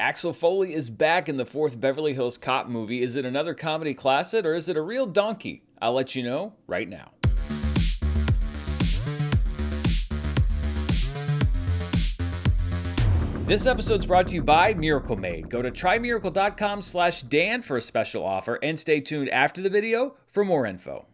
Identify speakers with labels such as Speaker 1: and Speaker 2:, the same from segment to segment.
Speaker 1: Axel Foley is back in the fourth Beverly Hills Cop movie. Is it another comedy classic or is it a real donkey? I'll let you know right now. This episode's brought to you by Miracle Made. Go to trymiracle.com/Dan for a special offer and stay tuned after the video for more info.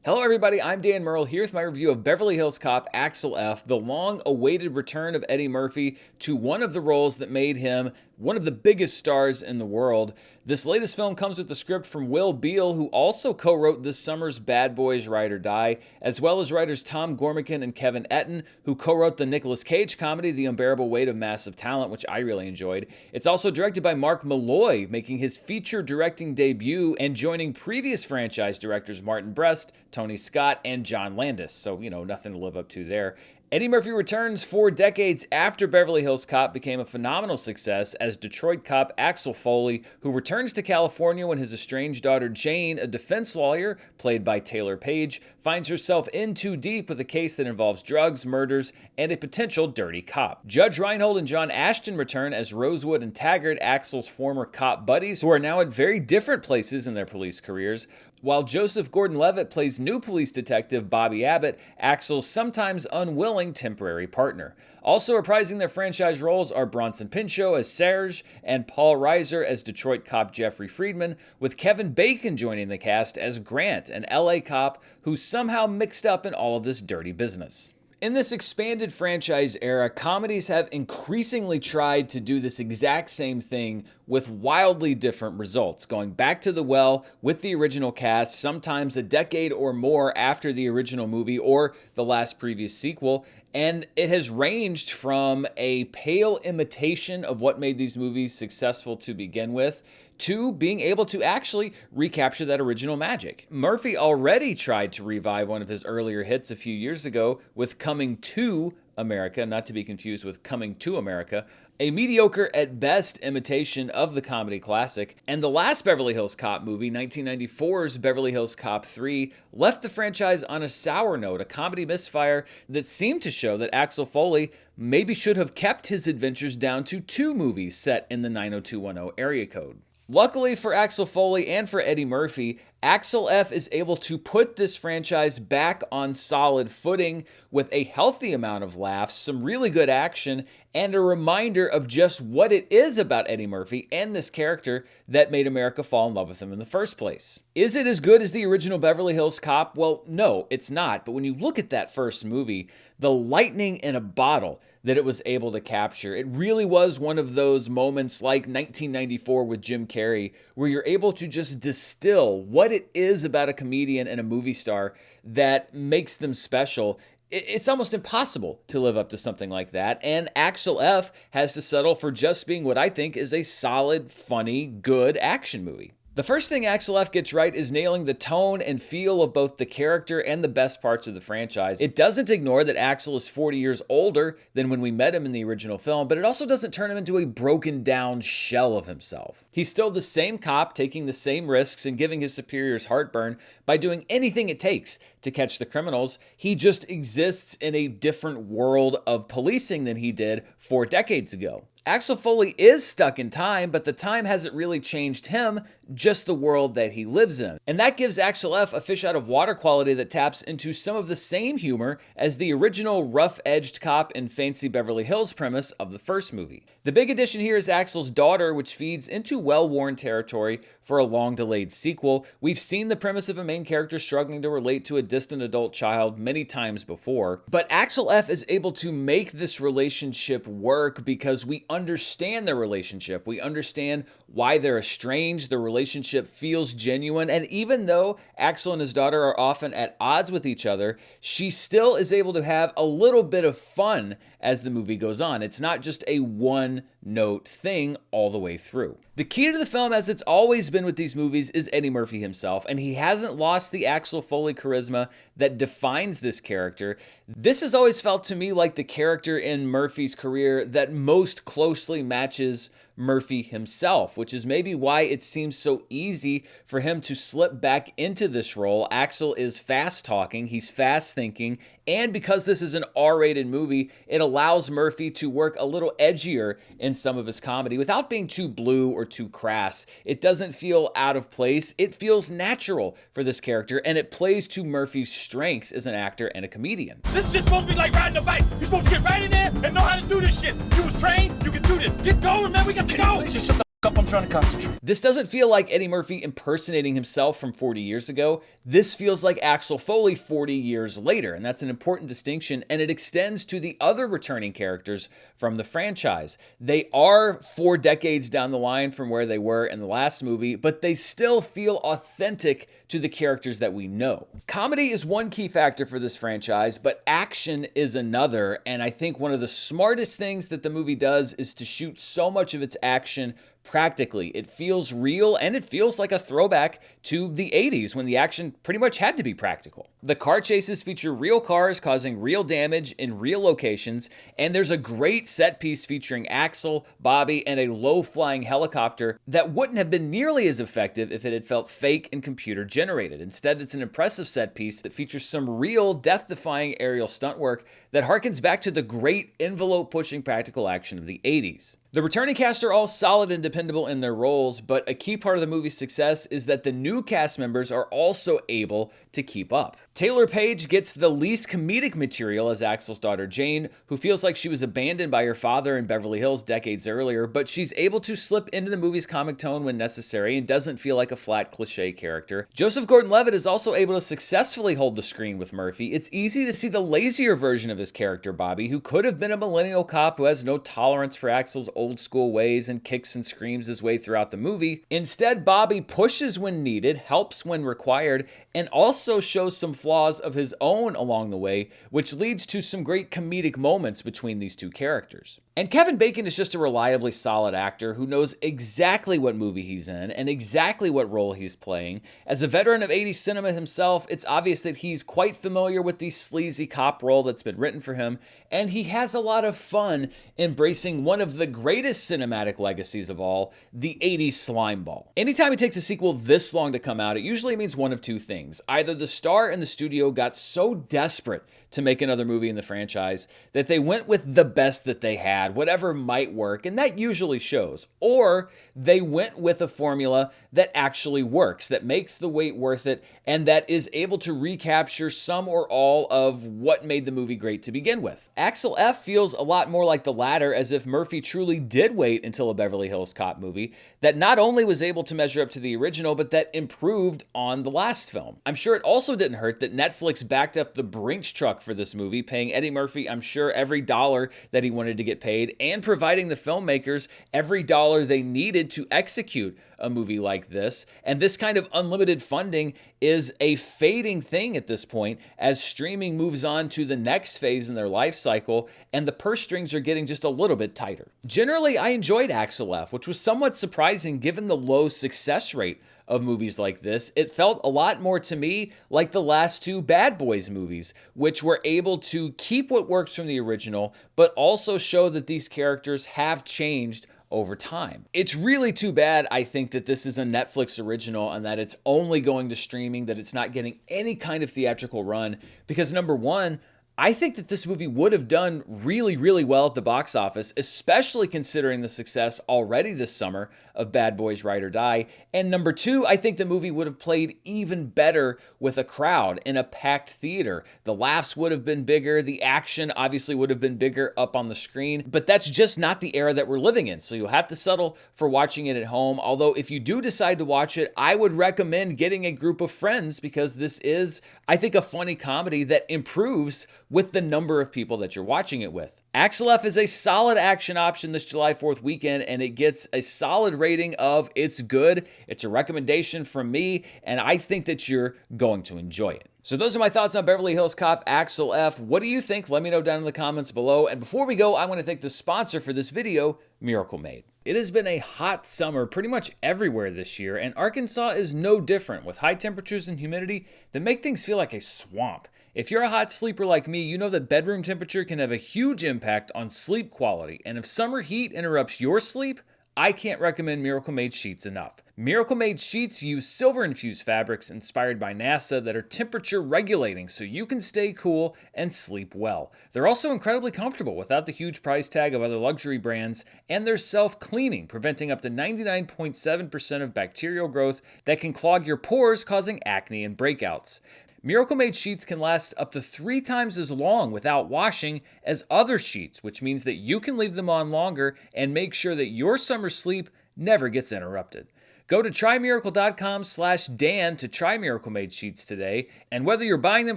Speaker 1: Hello everybody, I'm Dan Murrell here with my review of Beverly Hills Cop Axel F., the long-awaited return of Eddie Murphy to one of the roles that made him one of the biggest stars in the world. This latest film comes with a script from Will Beall, who also co-wrote this summer's Bad Boys Ride or Die, as well as writers Tom Gormican and Kevin Etten, who co-wrote the Nicolas Cage comedy The Unbearable Weight of Massive Talent, which I really enjoyed. It's also directed by Mark Malloy, making his feature directing debut and joining previous franchise directors Martin Brest, Tony Scott, and John Landis. So, nothing to live up to there. Eddie Murphy returns 4 decades after Beverly Hills Cop became a phenomenal success as Detroit cop Axel Foley, who returns to California when his estranged daughter Jane, a defense lawyer played by Taylor Page, finds herself in too deep with a case that involves drugs, murders, and a potential dirty cop. Judge Reinhold and John Ashton return as Rosewood and Taggart, Axel's former cop buddies, who are now at very different places in their police careers, while Joseph Gordon-Levitt plays new police detective Bobby Abbott, Axel's sometimes unwilling temporary partner. Also reprising their franchise roles are Bronson Pinchot as Serge and Paul Reiser as Detroit cop Jeffrey Friedman, with Kevin Bacon joining the cast as Grant, an LA cop who's somehow mixed up in all of this dirty business. In this expanded franchise era, comedies have increasingly tried to do this exact same thing with wildly different results, going back to the well with the original cast, sometimes a decade or more after the original movie or the last previous sequel, and it has ranged from a pale imitation of what made these movies successful to begin with, to being able to actually recapture that original magic. Murphy already tried to revive one of his earlier hits a few years ago with Coming to America, not to be confused with Coming to America, a mediocre at best imitation of the comedy classic. And the last Beverly Hills Cop movie, 1994's Beverly Hills Cop 3, left the franchise on a sour note, a comedy misfire that seemed to show that Axel Foley maybe should have kept his adventures down to 2 movies set in the 90210 area code. Luckily for Axel Foley and for Eddie Murphy, Axel F is able to put this franchise back on solid footing with a healthy amount of laughs, some really good action, and a reminder of just what it is about Eddie Murphy and this character that made America fall in love with him in the first place. Is it as good as the original Beverly Hills Cop? Well, no, it's not. But when you look at that first movie, the lightning in a bottle that it was able to capture, it really was one of those moments like 1994 with Jim Carrey, where you're able to just distill what it is about a comedian and a movie star that makes them special. It's almost impossible to live up to something like that, and Axel F has to settle for just being what I think is a solid, funny, good action movie. The first thing Axel F gets right is nailing the tone and feel of both the character and the best parts of the franchise. It doesn't ignore that Axel is 40 years older than when we met him in the original film, but it also doesn't turn him into a broken down shell of himself. He's still the same cop, taking the same risks and giving his superiors heartburn by doing anything it takes to catch the criminals. He just exists in a different world of policing than he did 4 decades ago. Axel Foley is stuck in time, but the time hasn't really changed him, just the world that he lives in. And that gives Axel F a fish out of water quality that taps into some of the same humor as the original rough-edged cop in Fancy Beverly Hills premise of the first movie. The big addition here is Axel's daughter, which feeds into well-worn territory for a long-delayed sequel. We've seen the premise of a main character struggling to relate to a distant adult child many times before, but Axel F is able to make this relationship work because we understand their relationship. We understand why they're estranged. The relationship feels genuine. And even though Axel and his daughter are often at odds with each other, she still is able to have a little bit of fun as the movie goes on. It's not just a one-note thing all the way through. The key to the film, as it's always been with these movies, is Eddie Murphy himself, and he hasn't lost the Axel Foley charisma that defines this character. This has always felt to me like the character in Murphy's career that most closely matches Murphy himself, which is maybe why it seems so easy for him to slip back into this role. Axel is fast talking, he's fast thinking, and because this is an R-rated movie, it allows Murphy to work a little edgier in some of his comedy without being too blue or too crass. It doesn't feel out of place. It feels natural for this character, and it plays to Murphy's strengths as an actor and a comedian.
Speaker 2: This shit's supposed to be like riding a bike. You're supposed to get right in there and know how to do this shit. You was trained, you can do this. Get going, man, we got to go.
Speaker 3: Please just shut the up, I'm trying to concentrate.
Speaker 1: This doesn't feel like Eddie Murphy impersonating himself from 40 years ago. This feels like Axel Foley 40 years later, and that's an important distinction, and it extends to the other returning characters from the franchise. They are 4 decades down the line from where they were in the last movie, but they still feel authentic to the characters that we know. Comedy is one key factor for this franchise, but action is another, and I think one of the smartest things that the movie does is to shoot so much of its action practically. It feels real, and it feels like a throwback to the 80s when the action pretty much had to be practical. The car chases feature real cars causing real damage in real locations, and there's a great set piece featuring Axel, Bobby, and a low-flying helicopter that wouldn't have been nearly as effective if it had felt fake and computer generated. Instead, it's an impressive set piece that features some real death-defying aerial stunt work that harkens back to the great envelope-pushing practical action of the 80s. The returning cast are all solid and dependable in their roles, but a key part of the movie's success is that the new cast members are also able to keep up. Taylor Page gets the least comedic material as Axel's daughter Jane, who feels like she was abandoned by her father in Beverly Hills decades earlier, but she's able to slip into the movie's comic tone when necessary and doesn't feel like a flat cliche character. Joseph Gordon-Levitt is also able to successfully hold the screen with Murphy. It's easy to see the lazier version of his character, Bobby, who could have been a millennial cop who has no tolerance for Axel's old school ways and kicks and screams his way throughout the movie. Instead, Bobby pushes when needed, helps when required, and also shows some flaws of his own along the way, which leads to some great comedic moments between these two characters. And Kevin Bacon is just a reliably solid actor who knows exactly what movie he's in and exactly what role he's playing. As a veteran of 80s cinema himself, it's obvious that he's quite familiar with the sleazy cop role that's been written for him, and he has a lot of fun embracing one of the greatest cinematic legacies of all, the 80s slime ball. Anytime it takes a sequel this long to come out, it usually means one of two things. Either the star and the studio got so desperate to make another movie in the franchise that they went with the best that they had, whatever might work, and that usually shows. Or they went with a formula that actually works, that makes the wait worth it, and that is able to recapture some or all of what made the movie great to begin with. Axel F feels a lot more like the latter, as if Murphy truly did wait until a Beverly Hills Cop movie that not only was able to measure up to the original, but that improved on the last film. I'm sure it also didn't hurt that Netflix backed up the Brinks truck for this movie, paying Eddie Murphy, I'm sure, every dollar that he wanted to get paid, and providing the filmmakers every dollar they needed to execute a movie like this. And this kind of unlimited funding is a fading thing at this point as streaming moves on to the next phase in their life cycle and the purse strings are getting just a little bit tighter. Generally, I enjoyed Axel F, which was somewhat surprising given the low success rate of movies like this. It felt a lot more to me like the last two Bad Boys movies, which were able to keep what works from the original, but also show that these characters have changed over time. It's really too bad, I think, that this is a Netflix original and that it's only going to streaming, that it's not getting any kind of theatrical run, because number one, I think that this movie would have done really, really well at the box office, especially considering the success already this summer of Bad Boys Ride or Die. And number two, I think the movie would have played even better with a crowd in a packed theater. The laughs would have been bigger. The action obviously would have been bigger up on the screen, but that's just not the era that we're living in. So you'll have to settle for watching it at home. Although if you do decide to watch it, I would recommend getting a group of friends because this is, I think, a funny comedy that improves with the number of people that you're watching it with. Axel F is a solid action option this July 4th weekend, and it gets a solid rating of it's good. It's a recommendation from me, and I think that you're going to enjoy it. So those are my thoughts on Beverly Hills Cop Axel F. What do you think? Let me know down in the comments below. And before we go, I want to thank the sponsor for this video, Miracle Made. It has been a hot summer pretty much everywhere this year, and Arkansas is no different, with high temperatures and humidity that make things feel like a swamp. If you're a hot sleeper like me, you know that bedroom temperature can have a huge impact on sleep quality, and if summer heat interrupts your sleep, I can't recommend Miracle Made sheets enough. Miracle Made sheets use silver-infused fabrics inspired by NASA that are temperature regulating so you can stay cool and sleep well. They're also incredibly comfortable without the huge price tag of other luxury brands, and they're self-cleaning, preventing up to 99.7% of bacterial growth that can clog your pores, causing acne and breakouts. Miracle Made sheets can last up to 3 times as long without washing as other sheets, which means that you can leave them on longer and make sure that your summer sleep never gets interrupted. Go to trymiracle.com/Dan to try Miracle Made sheets today, and whether you're buying them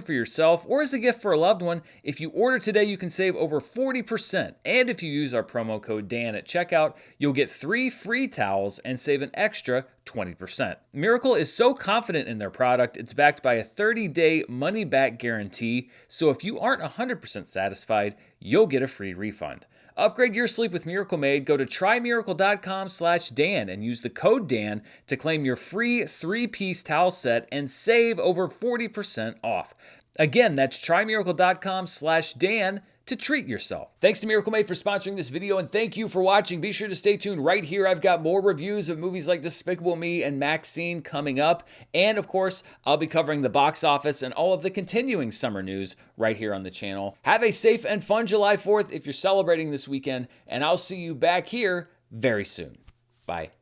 Speaker 1: for yourself or as a gift for a loved one, if you order today, you can save over 40%. And if you use our promo code Dan at checkout, you'll get 3 free towels and save an extra 20%. Miracle is so confident in their product, it's backed by a 30-day money-back guarantee, so if you aren't 100% satisfied, you'll get a free refund. Upgrade your sleep with Miracle Made. Go to trymiracle.com/Dan and use the code Dan to claim your free 3-piece towel set and save over 40% off. Again, that's trymiracle.com/Dan to treat yourself. Thanks to Miracle Made for sponsoring this video, and thank you for watching. Be sure to stay tuned right here. I've got more reviews of movies like Despicable Me and Maxine coming up. And of course, I'll be covering the box office and all of the continuing summer news right here on the channel. Have a safe and fun July 4th if you're celebrating this weekend, and I'll see you back here very soon. Bye.